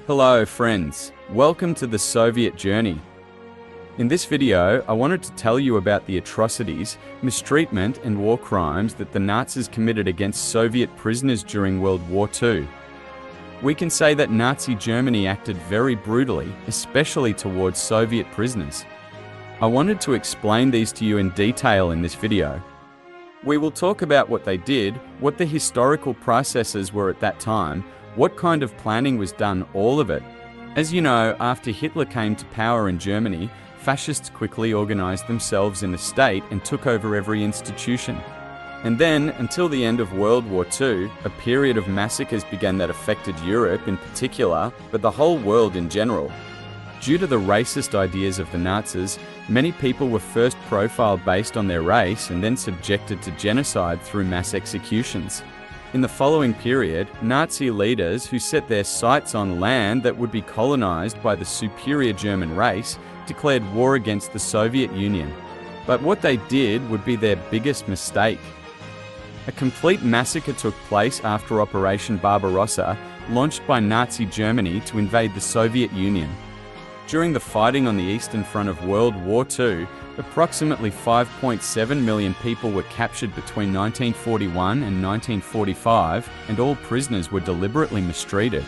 Hello friends, welcome to the Soviet journey. In this video, I wanted to tell you about the atrocities, mistreatment and war crimes that the Nazis committed against Soviet prisoners during World War II. We can say that Nazi Germany acted very brutally, especially towards Soviet prisoners. I wanted to explain these to you in detail in this video. We will talk about what they did, what the historical processes were at that time, what kind of planning was done, all of it. As you know, after Hitler came to power in Germany, fascists quickly organized themselves in the state and took over every institution. And then, until the end of World War II, a period of massacres began that affected Europe in particular, but the whole world in general. Due to the racist ideas of the Nazis, many people were first profiled based on their race and then subjected to genocide through mass executions. In the following period, Nazi leaders who set their sights on land that would be colonized by the superior German race declared war against the Soviet Union. But what they did would be their biggest mistake. A complete massacre took place after Operation Barbarossa, launched by Nazi Germany to invade the Soviet Union. During the fighting on the Eastern Front of World War II, approximately 5.7 million people were captured between 1941 and 1945, and all prisoners were deliberately mistreated.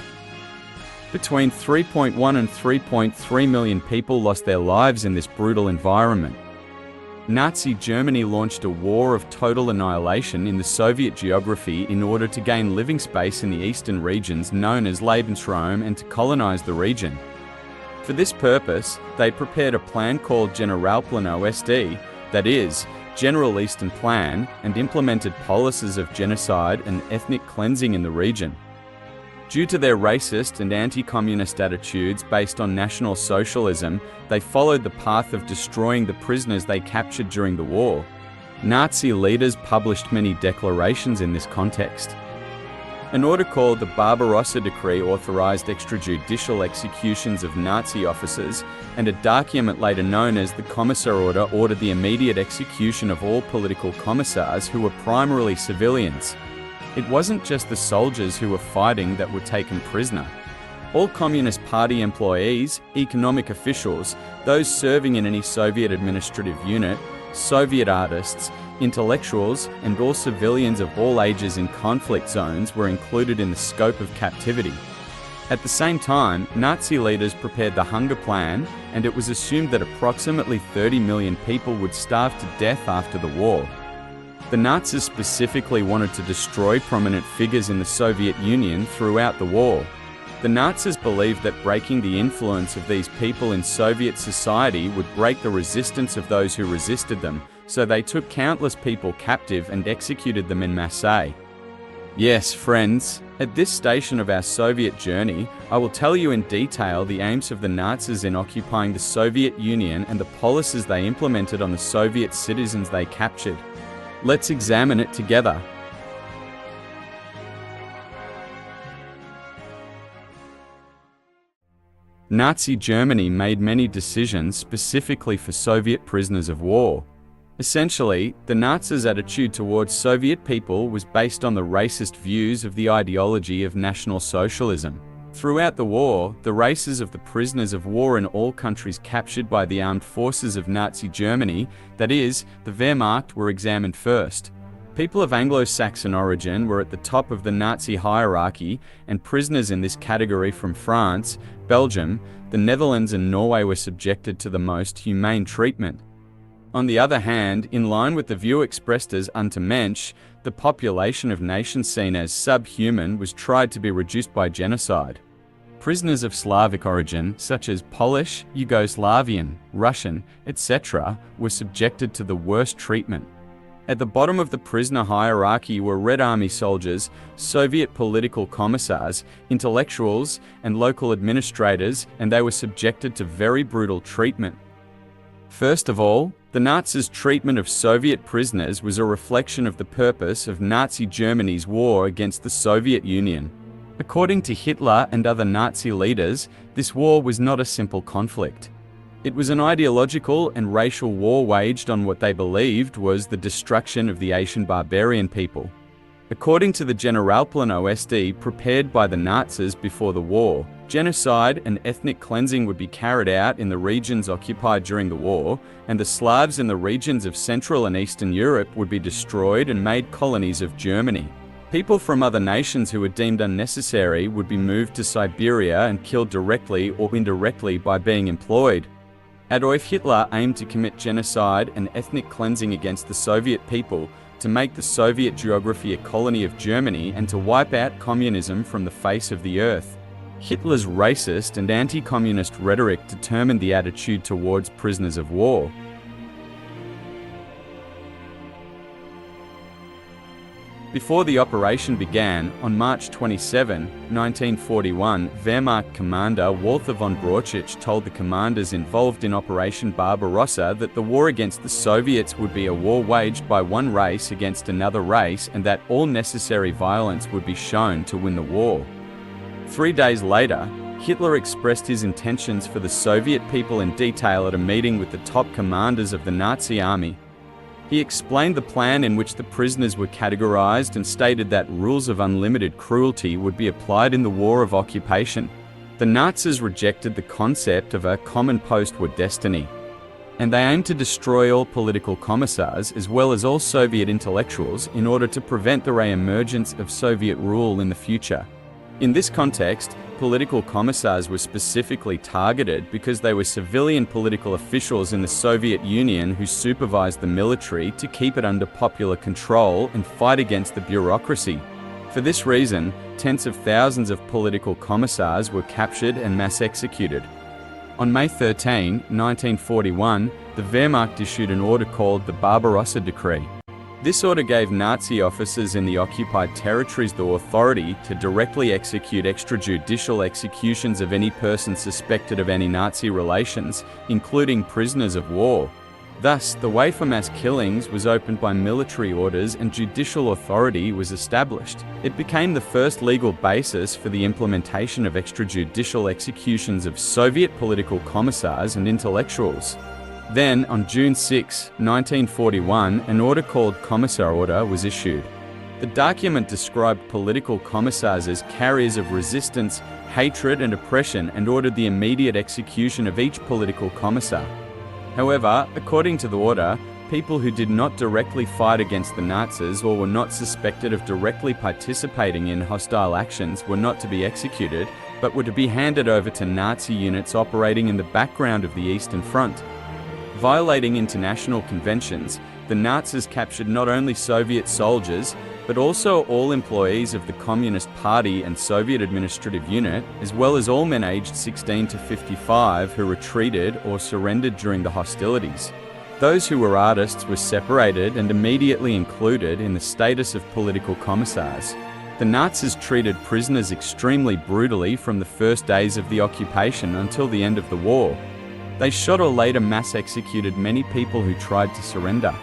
Between 3.1 and 3.3 million people lost their lives in this brutal environment. Nazi Germany launched a war of total annihilation in the Soviet geography in order to gain living space in the eastern regions known as Lebensraum and to colonize the region. For this purpose, they prepared a plan called Generalplan OSD, that is, General Eastern Plan, and implemented policies of genocide and ethnic cleansing in the region. Due to their racist and anti-communist attitudes based on National Socialism, they followed the path of destroying the prisoners they captured during the war. Nazi leaders published many declarations in this context. An order called the Barbarossa Decree authorized extrajudicial executions of Nazi officers, and a document later known as the Commissar Order ordered the immediate execution of all political commissars who were primarily civilians. It wasn't just the soldiers who were fighting that were taken prisoner. All Communist Party employees, economic officials, those serving in any Soviet administrative unit, Soviet artists, intellectuals, and all civilians of all ages in conflict zones were included in the scope of captivity. At the same time, Nazi leaders prepared the hunger plan, and it was assumed that approximately 30 million people would starve to death after the war. The Nazis specifically wanted to destroy prominent figures in the Soviet Union throughout the war. The Nazis believed that breaking the influence of these people in Soviet society would break the resistance of those who resisted them, so they took countless people captive and executed them en masse. Yes, friends, at this station of our Soviet journey, I will tell you in detail the aims of the Nazis in occupying the Soviet Union and the policies they implemented on the Soviet citizens they captured. Let's examine it together. Nazi Germany made many decisions specifically for Soviet prisoners of war. Essentially, the Nazis' attitude towards Soviet people was based on the racist views of the ideology of National Socialism. Throughout the war, the races of the prisoners of war in all countries captured by the armed forces of Nazi Germany, that is, the Wehrmacht, were examined first. People of Anglo-Saxon origin were at the top of the Nazi hierarchy, and prisoners in this category from France, Belgium, the Netherlands and Norway were subjected to the most humane treatment. On the other hand, in line with the view expressed as Untermensch, the population of nations seen as subhuman was tried to be reduced by genocide. Prisoners of Slavic origin, such as Polish, Yugoslavian, Russian, etc., were subjected to the worst treatment. At the bottom of the prisoner hierarchy were Red Army soldiers, Soviet political commissars, intellectuals, and local administrators, and they were subjected to very brutal treatment. First of all, the Nazis' treatment of Soviet prisoners was a reflection of the purpose of Nazi Germany's war against the Soviet Union. According to Hitler and other Nazi leaders, this war was not a simple conflict. It was an ideological and racial war waged on what they believed was the destruction of the Asian barbarian people. According to the Generalplan OSD prepared by the Nazis before the war, genocide and ethnic cleansing would be carried out in the regions occupied during the war, and the Slavs in the regions of Central and Eastern Europe would be destroyed and made colonies of Germany. People from other nations who were deemed unnecessary would be moved to Siberia and killed directly or indirectly by being employed. Adolf Hitler aimed to commit genocide and ethnic cleansing against the Soviet people, to make the Soviet geography a colony of Germany and to wipe out communism from the face of the earth. Hitler's racist and anti-communist rhetoric determined the attitude towards prisoners of war. Before the operation began, on March 27, 1941, Wehrmacht commander Walther von Brauchitsch told the commanders involved in Operation Barbarossa that the war against the Soviets would be a war waged by one race against another race and that all necessary violence would be shown to win the war. 3 days later, Hitler expressed his intentions for the Soviet people in detail at a meeting with the top commanders of the Nazi army. He explained the plan in which the prisoners were categorized and stated that rules of unlimited cruelty would be applied in the war of occupation. The Nazis rejected the concept of a common post-war destiny, and they aimed to destroy all political commissars as well as all Soviet intellectuals in order to prevent the re-emergence of Soviet rule in the future. In this context, political commissars were specifically targeted because they were civilian political officials in the Soviet Union who supervised the military to keep it under popular control and fight against the bureaucracy. For this reason, tens of thousands of political commissars were captured and mass executed. On May 13, 1941, the Wehrmacht issued an order called the Barbarossa Decree. This order gave Nazi officers in the occupied territories the authority to directly execute extrajudicial executions of any person suspected of any Nazi relations, including prisoners of war. Thus, the way for mass killings was opened by military orders and judicial authority was established. It became the first legal basis for the implementation of extrajudicial executions of Soviet political commissars and intellectuals. Then, on June 6, 1941, an order called Commissar Order was issued. The document described political commissars as carriers of resistance, hatred and oppression and ordered the immediate execution of each political commissar. However, according to the order, people who did not directly fight against the Nazis or were not suspected of directly participating in hostile actions were not to be executed, but were to be handed over to Nazi units operating in the background of the Eastern Front. Violating international conventions, the Nazis captured not only Soviet soldiers, but also all employees of the Communist Party and Soviet Administrative Unit, as well as all men aged 16 to 55 who retreated or surrendered during the hostilities. Those who were artists were separated and immediately included in the status of political commissars. The Nazis treated prisoners extremely brutally from the first days of the occupation until the end of the war. They shot or later mass executed many people who tried to surrender.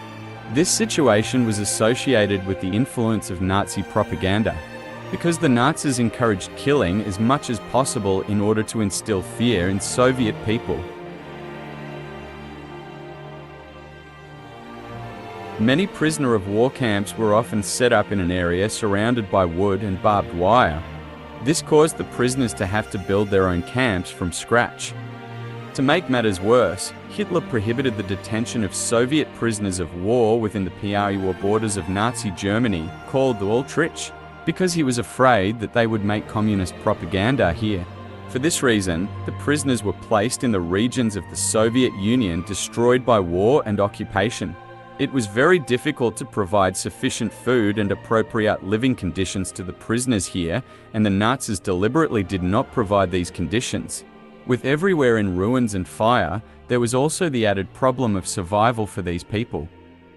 This situation was associated with the influence of Nazi propaganda, because the Nazis encouraged killing as much as possible in order to instill fear in Soviet people. Many prisoner of war camps were often set up in an area surrounded by wood and barbed wire. This caused the prisoners to have to build their own camps from scratch. To make matters worse, Hitler prohibited the detention of Soviet prisoners of war within the pre-war borders of Nazi Germany, called the Waldreich, because he was afraid that they would make communist propaganda here. For this reason, the prisoners were placed in the regions of the Soviet Union destroyed by war and occupation. It was very difficult to provide sufficient food and appropriate living conditions to the prisoners here, and the Nazis deliberately did not provide these conditions. With everywhere in ruins and fire, there was also the added problem of survival for these people.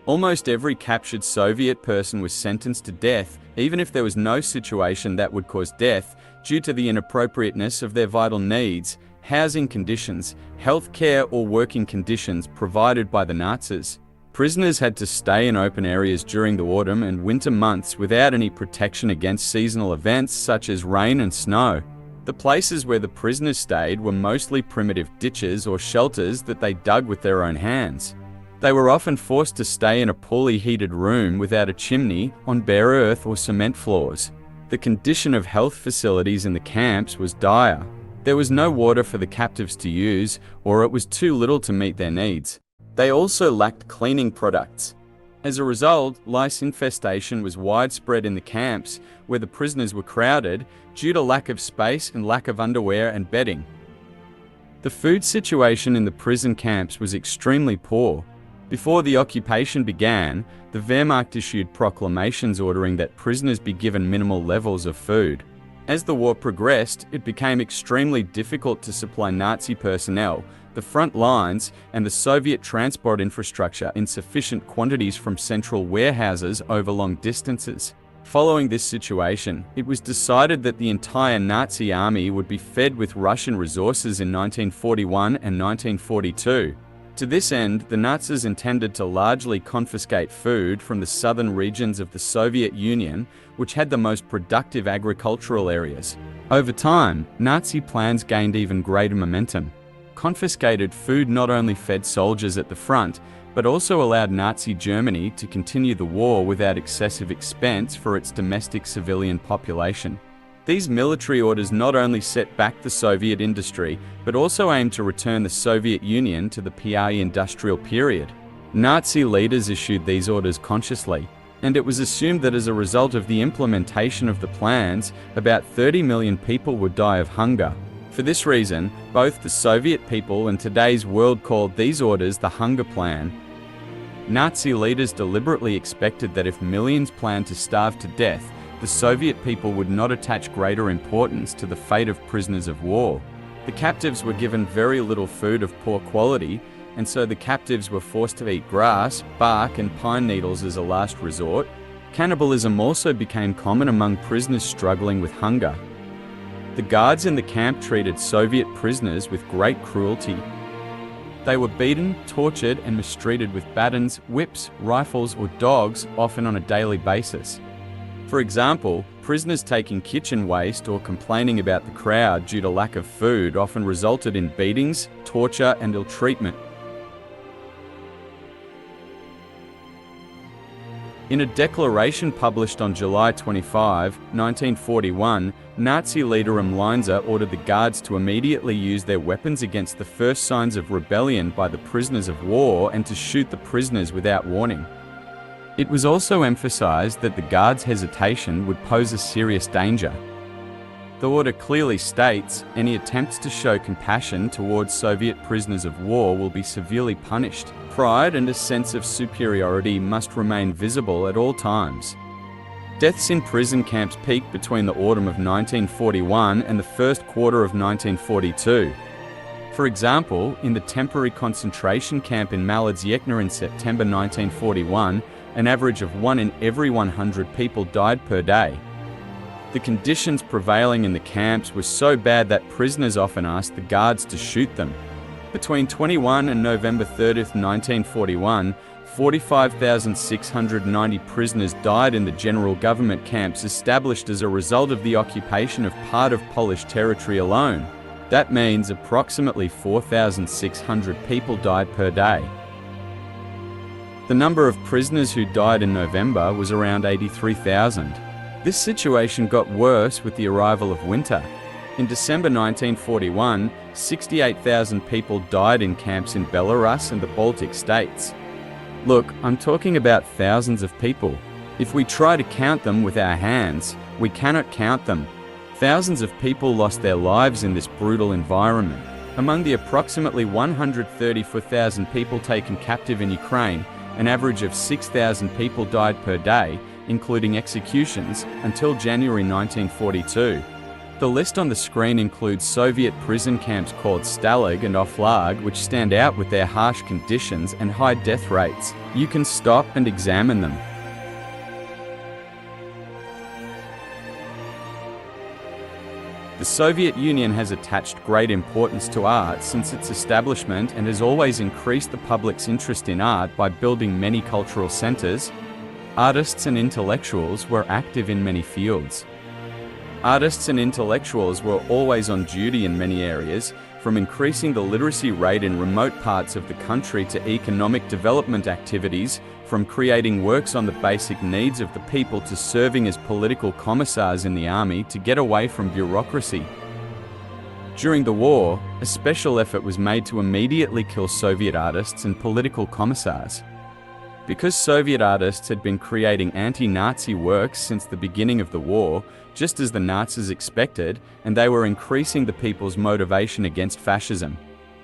Almost every captured Soviet person was sentenced to death, even if there was no situation that would cause death, due to the inappropriateness of their vital needs, housing conditions, health care or working conditions provided by the Nazis. Prisoners had to stay in open areas during the autumn and winter months without any protection against seasonal events such as rain and snow. The places where the prisoners stayed were mostly primitive ditches or shelters that they dug with their own hands. They were often forced to stay in a poorly heated room without a chimney, on bare earth or cement floors. The condition of health facilities in the camps was dire. There was no water for the captives to use, or it was too little to meet their needs. They also lacked cleaning products. As a result, lice infestation was widespread in the camps, where the prisoners were crowded due to lack of space and lack of underwear and bedding. The food situation in the prison camps was extremely poor. Before the occupation began, the Wehrmacht issued proclamations ordering that prisoners be given minimal levels of food. As the war progressed, it became extremely difficult to supply Nazi personnel, the front lines, and the Soviet transport infrastructure in sufficient quantities from central warehouses over long distances. Following this situation, it was decided that the entire Nazi army would be fed with Russian resources in 1941 and 1942. To this end, the Nazis intended to largely confiscate food from the southern regions of the Soviet Union, which had the most productive agricultural areas. Over time, Nazi plans gained even greater momentum. Confiscated food not only fed soldiers at the front, but also allowed Nazi Germany to continue the war without excessive expense for its domestic civilian population. These military orders not only set back the Soviet industry, but also aimed to return the Soviet Union to the pre-industrial period. Nazi leaders issued these orders consciously, and it was assumed that as a result of the implementation of the plans, about 30 million people would die of hunger. For this reason, both the Soviet people and today's world called these orders the Hunger Plan. Nazi leaders deliberately expected that if millions planned to starve to death, the Soviet people would not attach greater importance to the fate of prisoners of war. The captives were given very little food of poor quality, and so the captives were forced to eat grass, bark, and pine needles as a last resort. Cannibalism also became common among prisoners struggling with hunger. The guards in the camp treated Soviet prisoners with great cruelty. They were beaten, tortured, and mistreated with batons, whips, rifles, or dogs, often on a daily basis. For example, prisoners taking kitchen waste or complaining about the crowd due to lack of food often resulted in beatings, torture, and ill treatment. In a declaration published on July 25, 1941, Nazi leader Hitlera ordered the guards to immediately use their weapons against the first signs of rebellion by the prisoners of war and to shoot the prisoners without warning. It was also emphasized that the guards' hesitation would pose a serious danger. The order clearly states any attempts to show compassion towards Soviet prisoners of war will be severely punished. Pride and a sense of superiority must remain visible at all times. Deaths in prison camps peaked between the autumn of 1941 and the first quarter of 1942. For example, in the temporary concentration camp in Massacres in September 1941, an average of 1 in every 100 people died per day. The conditions prevailing in the camps were so bad that prisoners often asked the guards to shoot them. Between 21 and November 30, 1941, 45,690 prisoners died in the general government camps established as a result of the occupation of part of Polish territory alone. That means approximately 4,600 people died per day. The number of prisoners who died in November was around 83,000. This situation got worse with the arrival of winter. In December 1941, 68,000 people died in camps in Belarus and the Baltic states. Look, I'm talking about thousands of people. If we try to count them with our hands, we cannot count them. Thousands of people lost their lives in this brutal environment. Among the approximately 134,000 people taken captive in Ukraine, an average of 6,000 people died per day, including executions, until January 1942. The list on the screen includes Soviet prison camps called Stalag and Oflag, which stand out with their harsh conditions and high death rates. You can stop and examine them. The Soviet Union has attached great importance to art since its establishment and has always increased the public's interest in art by building many cultural centers. Artists and intellectuals were active in many fields. Artists and intellectuals were always on duty in many areas, from increasing the literacy rate in remote parts of the country to economic development activities, from creating works on the basic needs of the people to serving as political commissars in the army to get away from bureaucracy. During the war, a special effort was made to immediately kill Soviet artists and political commissars. Because Soviet artists had been creating anti-Nazi works since the beginning of the war, just as the Nazis expected, and they were increasing the people's motivation against fascism.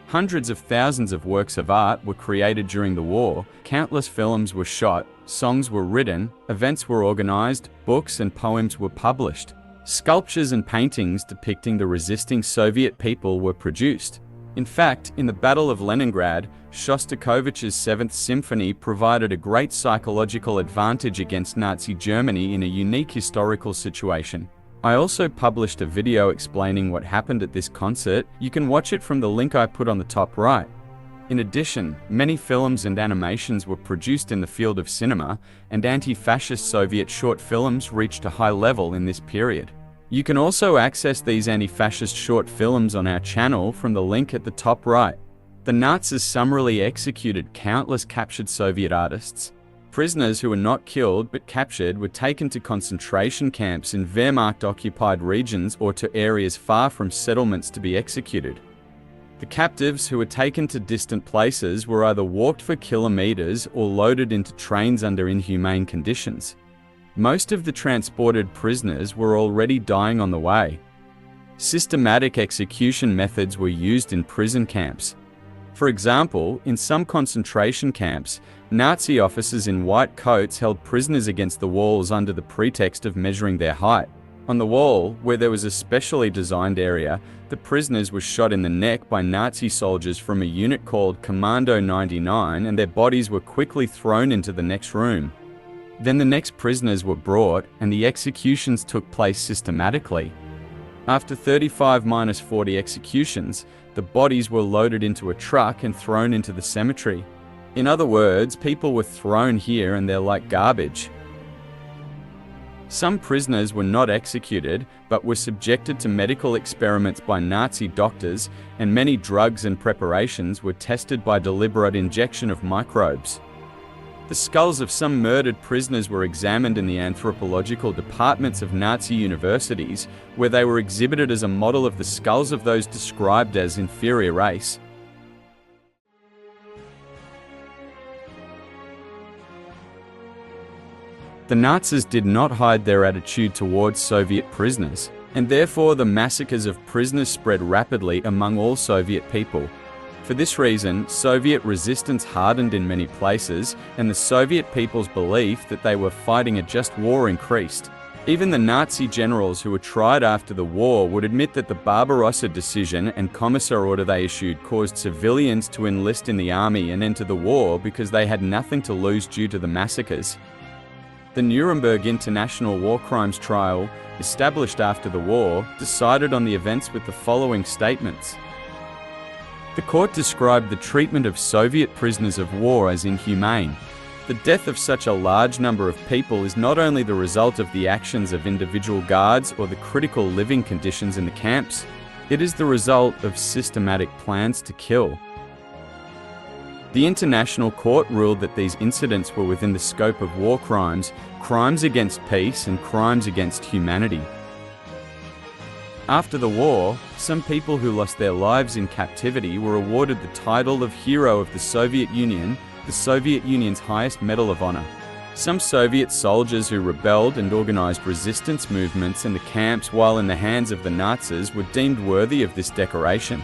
Hundreds of thousands of works of art were created during the war, countless films were shot, songs were written, events were organized, books and poems were published. Sculptures and paintings depicting the resisting Soviet people were produced. In fact, in the Battle of Leningrad, Shostakovich's Seventh Symphony provided a great psychological advantage against Nazi Germany in a unique historical situation. I also published a video explaining what happened at this concert. You can watch it from the link I put on the top right. In addition, many films and animations were produced in the field of cinema, and anti-fascist Soviet short films reached a high level in this period. You can also access these anti-fascist short films on our channel from the link at the top right. The Nazis summarily executed countless captured Soviet artists. Prisoners who were not killed but captured were taken to concentration camps in Wehrmacht-occupied regions or to areas far from settlements to be executed. The captives who were taken to distant places were either walked for kilometers or loaded into trains under inhumane conditions. Most of the transported prisoners were already dying on the way. Systematic execution methods were used in prison camps. For example, in some concentration camps, Nazi officers in white coats held prisoners against the walls under the pretext of measuring their height. On the wall, where there was a specially designed area, the prisoners were shot in the neck by Nazi soldiers from a unit called Commando 99, and their bodies were quickly thrown into the next room. Then the next prisoners were brought, and the executions took place systematically. After 35-40 executions, the bodies were loaded into a truck and thrown into the cemetery. In other words, people were thrown here and they're like garbage. Some prisoners were not executed, but were subjected to medical experiments by Nazi doctors, and many drugs and preparations were tested by deliberate injection of microbes. The skulls of some murdered prisoners were examined in the anthropological departments of Nazi universities, where they were exhibited as a model of the skulls of those described as inferior race. The Nazis did not hide their attitude towards Soviet prisoners, and therefore the massacres of prisoners spread rapidly among all Soviet people. For this reason, Soviet resistance hardened in many places, and the Soviet people's belief that they were fighting a just war increased. Even the Nazi generals who were tried after the war would admit that the Barbarossa decision and commissar order they issued caused civilians to enlist in the army and enter the war because they had nothing to lose due to the massacres. The Nuremberg International War Crimes Trial, established after the war, decided on the events with the following statements. The court described the treatment of Soviet prisoners of war as inhumane. The death of such a large number of people is not only the result of the actions of individual guards or the critical living conditions in the camps, it is the result of systematic plans to kill. The International Court ruled that these incidents were within the scope of war crimes, crimes against peace, and crimes against humanity. After the war, some people who lost their lives in captivity were awarded the title of Hero of the Soviet Union, the Soviet Union's highest medal of honor. Some Soviet soldiers who rebelled and organized resistance movements in the camps while in the hands of the Nazis were deemed worthy of this decoration.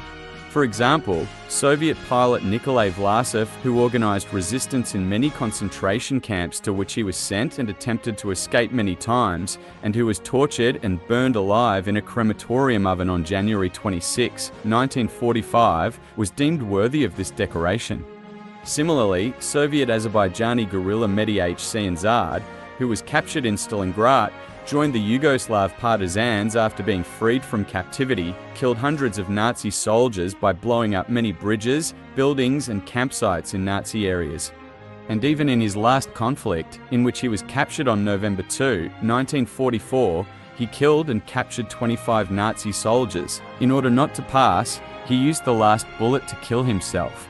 For example, Soviet pilot Nikolai Vlasov, who organized resistance in many concentration camps to which he was sent and attempted to escape many times, and who was tortured and burned alive in a crematorium oven on January 26, 1945, was deemed worthy of this decoration. Similarly, Soviet Azerbaijani guerrilla Mehdi H. Cihanzad, who was captured in Stalingrad, joined the Yugoslav partisans after being freed from captivity, killed hundreds of Nazi soldiers by blowing up many bridges, buildings and campsites in Nazi areas. And even in his last conflict, in which he was captured on November 2, 1944, he killed and captured 25 Nazi soldiers. In order not to pass, he used the last bullet to kill himself.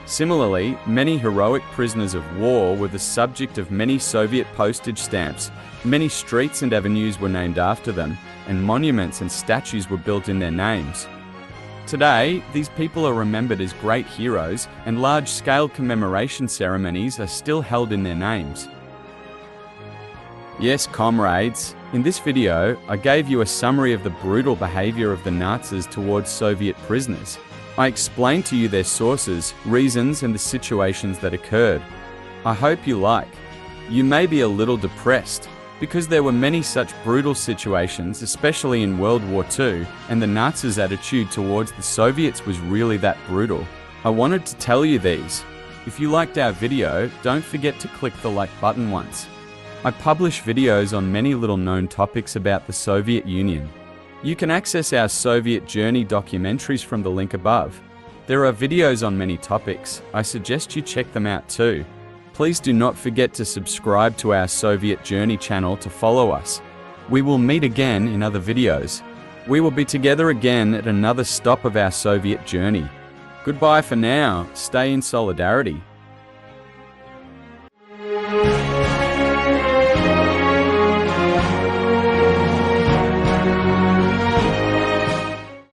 Similarly, many heroic prisoners of war were the subject of many Soviet postage stamps. Many streets and avenues were named after them, and monuments and statues were built in their names. Today, these people are remembered as great heroes, and large-scale commemoration ceremonies are still held in their names. Yes, comrades, in this video, I gave you a summary of the brutal behavior of the Nazis towards Soviet prisoners. I explained to you their sources, reasons, and the situations that occurred. I hope you like. You may be a little depressed, because there were many such brutal situations, especially in World War II, and the Nazis' attitude towards the Soviets was really that brutal. I wanted to tell you these. If you liked our video, don't forget to click the like button once. I publish videos on many little known topics about the Soviet Union. You can access our Soviet journey documentaries from the link above. There are videos on many topics. I suggest you check them out too. Please do not forget to subscribe to our Soviet Journey channel to follow us. We will meet again in other videos. We will be together again at another stop of our Soviet journey. Goodbye for now. Stay in solidarity.